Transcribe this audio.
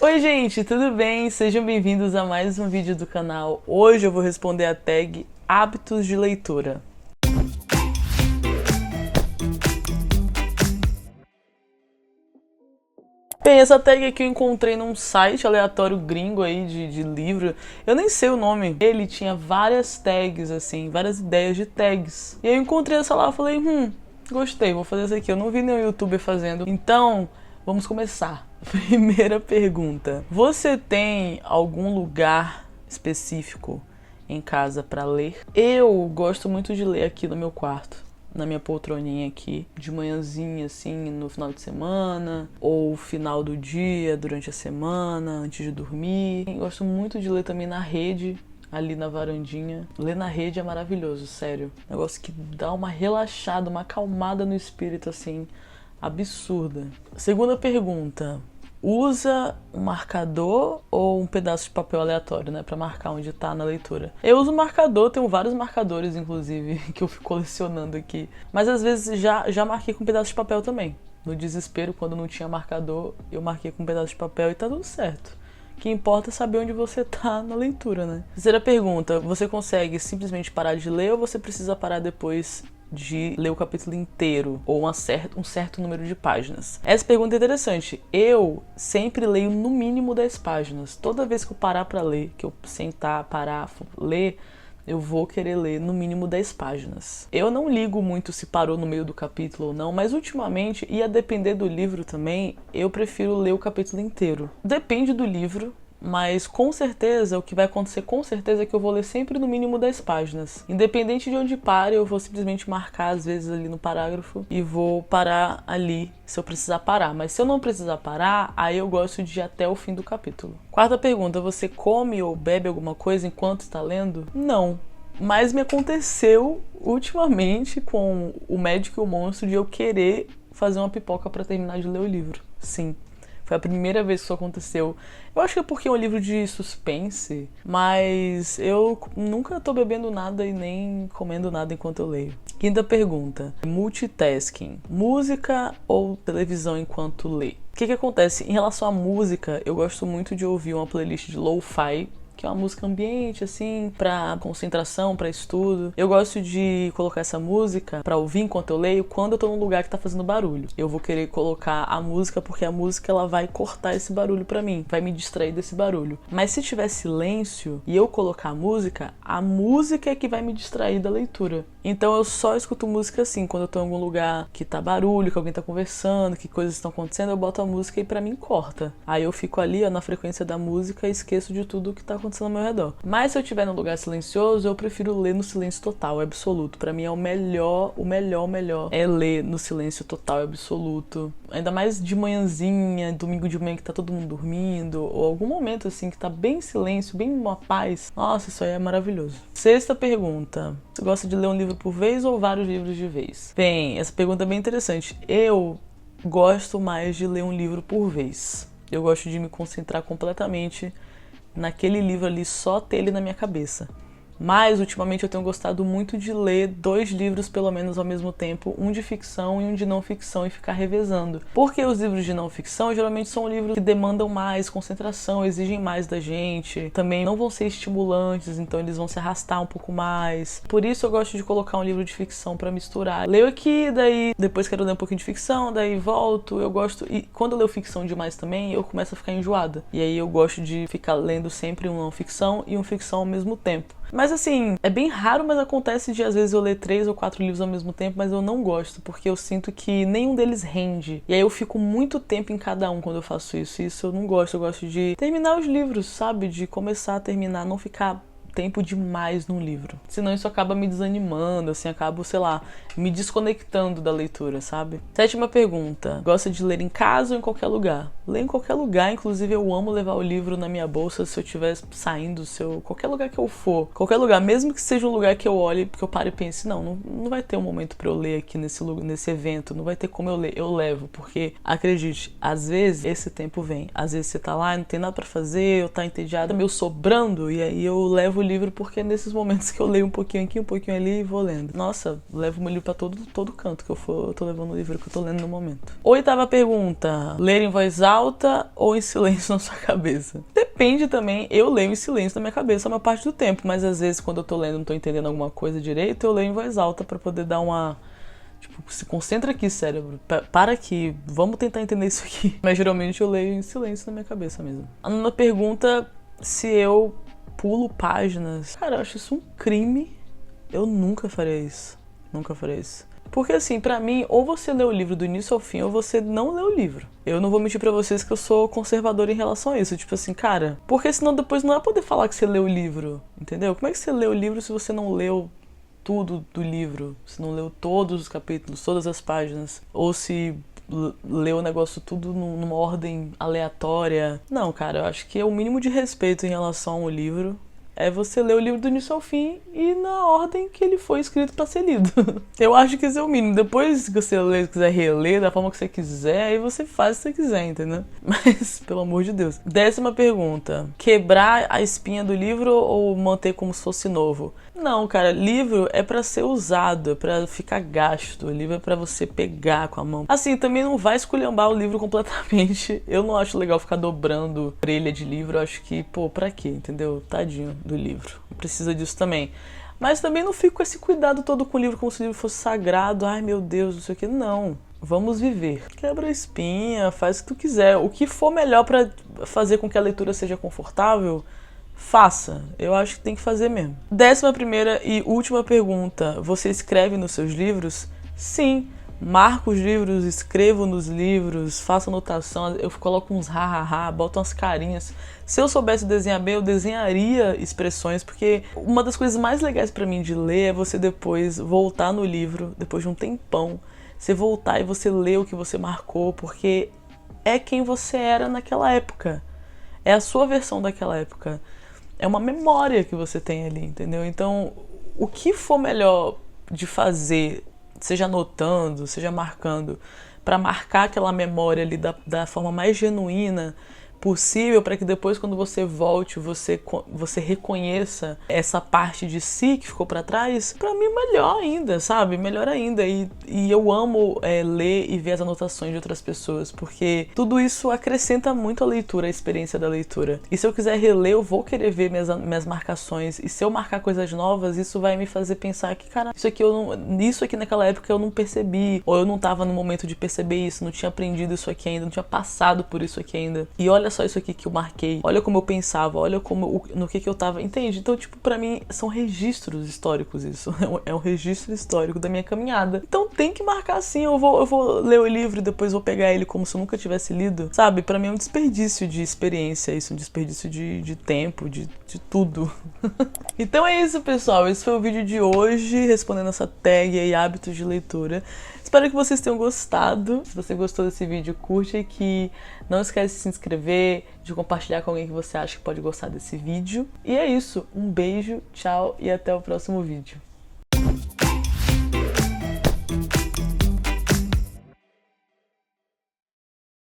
Oi gente, tudo bem? Sejam bem-vindos a mais um vídeo do canal. Hoje eu vou responder a tag Hábitos de Leitura. Bem, essa tag aqui eu encontrei num site aleatório gringo aí de livro. Eu nem sei o nome. Ele tinha várias tags, assim, várias ideias de tags. E eu encontrei essa lá e falei, gostei, vou fazer essa aqui. Eu não vi nenhum youtuber fazendo. Então, vamos começar. Primeira pergunta. Você tem algum lugar específico em casa para ler? Eu gosto muito de ler aqui no meu quarto, na minha poltroninha aqui, de manhãzinha assim, no final de semana, ou final do dia, durante a semana, antes de dormir. Eu gosto muito de ler também na rede, ali na varandinha. Ler na rede é maravilhoso, sério. Negócio que dá uma relaxada, uma acalmada no espírito, assim, absurda. Segunda pergunta. Usa um marcador ou um pedaço de papel aleatório, né, pra marcar onde tá na leitura? Eu uso marcador, tenho vários marcadores, inclusive, que eu fico colecionando aqui. Mas às vezes já marquei com um pedaço de papel também. No desespero, quando não tinha marcador, eu marquei com um pedaço de papel e tá tudo certo. O que importa é saber onde você tá na leitura, né? Terceira pergunta, você consegue simplesmente parar de ler ou você precisa parar depois de ler o capítulo inteiro ou um certo número de páginas? Essa pergunta é interessante. Eu sempre leio no mínimo 10 páginas. Toda vez que eu parar pra ler, que eu sentar, parar, ler, eu vou querer ler no mínimo 10 páginas. Eu não ligo muito se parou no meio do capítulo ou não, mas ultimamente, e a depender do livro também, eu prefiro ler o capítulo inteiro. Depende do livro, mas com certeza, o que vai acontecer com certeza é que eu vou ler sempre no mínimo 10 páginas. Independente de onde pare, eu vou simplesmente marcar às vezes ali no parágrafo e vou parar ali se eu precisar parar. Mas se eu não precisar parar, aí eu gosto de ir até o fim do capítulo. Quarta pergunta, você come ou bebe alguma coisa enquanto está lendo? Não. Mas me aconteceu ultimamente com O Médico e o Monstro de eu querer fazer uma pipoca para terminar de ler o livro. Sim. Foi a primeira vez que isso aconteceu. Eu acho que é porque é um livro de suspense, mas eu nunca tô bebendo nada e nem comendo nada enquanto eu leio. Quinta pergunta. Multitasking. Música ou televisão enquanto lê? O que acontece? Em relação à música, eu gosto muito de ouvir uma playlist de lo-fi, que é uma música ambiente, assim, pra concentração, pra estudo. Eu gosto de colocar essa música pra ouvir enquanto eu leio quando eu tô num lugar que tá fazendo barulho. Eu vou querer colocar a música porque a música ela vai cortar esse barulho pra mim, vai me distrair desse barulho. Mas se tiver silêncio e eu colocar a música é que vai me distrair da leitura. Então eu só escuto música assim, quando eu tô em algum lugar que tá barulho, que alguém tá conversando, que coisas estão acontecendo, eu boto a música e pra mim corta. Aí eu fico ali, ó, na frequência da música e esqueço de tudo que tá acontecendo ao meu redor. Mas se eu estiver num lugar silencioso, eu prefiro ler no silêncio total, absoluto. Pra mim é o melhor é ler no silêncio total, absoluto. Ainda mais de manhãzinha, domingo de manhã que tá todo mundo dormindo, ou algum momento assim que tá bem silêncio, bem uma paz. Nossa, isso aí é maravilhoso. Sexta pergunta. Você gosta de ler um livro por vez ou vários livros de vez? Bem, essa pergunta é bem interessante. Eu gosto mais de ler um livro por vez. Eu gosto de me concentrar completamente naquele livro ali, só ter ele na minha cabeça. Mas, ultimamente, eu tenho gostado muito de ler 2 livros, pelo menos, ao mesmo tempo. Um de ficção e um de não ficção, e ficar revezando. Porque os livros de não ficção, geralmente, são livros que demandam mais concentração, exigem mais da gente. Também não vão ser estimulantes, então eles vão se arrastar um pouco mais. Por isso, eu gosto de colocar um livro de ficção pra misturar. Leio aqui, daí depois quero ler um pouquinho de ficção, daí volto. Eu gosto... E quando eu leio ficção demais também, eu começo a ficar enjoada. E aí eu gosto de ficar lendo sempre um não ficção e um ficção ao mesmo tempo. Mas assim, é bem raro, mas acontece de às vezes eu ler 3 ou 4 livros ao mesmo tempo, mas eu não gosto, porque eu sinto que nenhum deles rende. E aí eu fico muito tempo em cada um quando eu faço isso. E isso eu não gosto, eu gosto de terminar os livros, sabe? De começar a terminar, não ficar tempo demais num livro. Senão isso acaba me desanimando, assim, acabo, sei lá, me desconectando da leitura, sabe? Sétima pergunta. Gosta de ler em casa ou em qualquer lugar? Ler em qualquer lugar, inclusive eu amo levar o livro na minha bolsa se eu estiver saindo, qualquer lugar que eu for. Qualquer lugar, mesmo que seja um lugar que eu olhe, porque eu paro e pense, não vai ter um momento pra eu ler aqui nesse evento, não vai ter como eu ler, eu levo, porque, acredite, às vezes esse tempo vem, às vezes você tá lá e não tem nada pra fazer, eu tá entediada, meio sobrando, e aí eu levo o livro porque é nesses momentos que eu leio um pouquinho aqui, um pouquinho ali e vou lendo. Nossa, levo meu livro pra todo canto que eu for, eu tô levando o livro que eu tô lendo no momento. 8ª pergunta: ler em voz alta ou em silêncio na sua cabeça? Depende também, eu leio em silêncio na minha cabeça a maior parte do tempo, mas às vezes quando eu tô lendo e não tô entendendo alguma coisa direito, eu leio em voz alta pra poder dar uma... Tipo, se concentra aqui, cérebro. Para aqui, vamos tentar entender isso aqui. Mas geralmente eu leio em silêncio na minha cabeça mesmo. A 9ª pergunta: se eu pulo páginas. Cara, eu acho isso um crime. Eu nunca faria isso. Nunca faria isso. Porque assim, pra mim, ou você lê o livro do início ao fim, ou você não lê o livro. Eu não vou mentir pra vocês que eu sou conservador em relação a isso. Tipo assim, cara, porque senão depois não é poder falar que você leu o livro, entendeu? Como é que você lê o livro se você não leu tudo do livro? Se não leu todos os capítulos, todas as páginas? Ou se leu o negócio tudo numa ordem aleatória? Não, cara, eu acho que é o mínimo de respeito em relação ao livro. É você ler o livro do início ao fim e na ordem que ele foi escrito pra ser lido. Eu acho que esse é o mínimo. Depois que você quiser reler da forma que você quiser, aí você faz o que você quiser, entendeu? Mas, pelo amor de Deus. 10ª pergunta: quebrar a espinha do livro ou manter como se fosse novo? Não, cara, livro é pra ser usado, é pra ficar gasto. O livro é pra você pegar com a mão. Assim, também não vai esculhambar o livro completamente. Eu não acho legal ficar dobrando orelha de livro. Eu acho que, pô, pra quê, entendeu? Tadinho do livro. Não precisa disso também. Mas também não fico com esse cuidado todo com o livro, como se o livro fosse sagrado. Ai, meu Deus, não sei o que. Não. Vamos viver. Quebra a espinha, faz o que tu quiser. O que for melhor pra fazer com que a leitura seja confortável, faça. Eu acho que tem que fazer mesmo. 11ª e última pergunta: você escreve nos seus livros? Sim. Marco os livros, escrevo nos livros, faço anotação, eu coloco uns ha-ha-ha, boto umas carinhas. Se eu soubesse desenhar bem, eu desenharia expressões, porque uma das coisas mais legais pra mim de ler é você depois voltar no livro, depois de um tempão, você voltar e você ler o que você marcou, porque é quem você era naquela época. É a sua versão daquela época. É uma memória que você tem ali, entendeu? Então, o que for melhor de fazer, seja anotando, seja marcando, para marcar aquela memória ali da forma mais genuína possível, para que depois, quando você volte, você reconheça essa parte de si que ficou para trás, para mim melhor ainda, sabe? Melhor ainda. E eu amo ler e ver as anotações de outras pessoas, porque tudo isso acrescenta muito a leitura, a experiência da leitura. E se eu quiser reler, eu vou querer ver minhas marcações, e se eu marcar coisas novas, isso vai me fazer pensar que, cara, isso aqui naquela época eu não percebi, ou eu não tava no momento de perceber isso, não tinha aprendido isso aqui ainda, não tinha passado por isso aqui ainda. E olha só isso aqui que eu marquei, olha como eu pensava, olha no que eu tava, entende? Então, tipo, pra mim são registros históricos isso, é um registro histórico da minha caminhada. Então tem que marcar assim, eu vou ler o livro e depois vou pegar ele como se eu nunca tivesse lido, sabe? Pra mim é um desperdício de experiência isso, um desperdício de tempo, de tudo. Então é isso, pessoal, esse foi o vídeo de hoje, respondendo essa tag aí, hábitos de leitura. Espero que vocês tenham gostado. Se você gostou desse vídeo, curte aqui. Não esquece de se inscrever, de compartilhar com alguém que você acha que pode gostar desse vídeo. E é isso. Um beijo, tchau e até o próximo vídeo.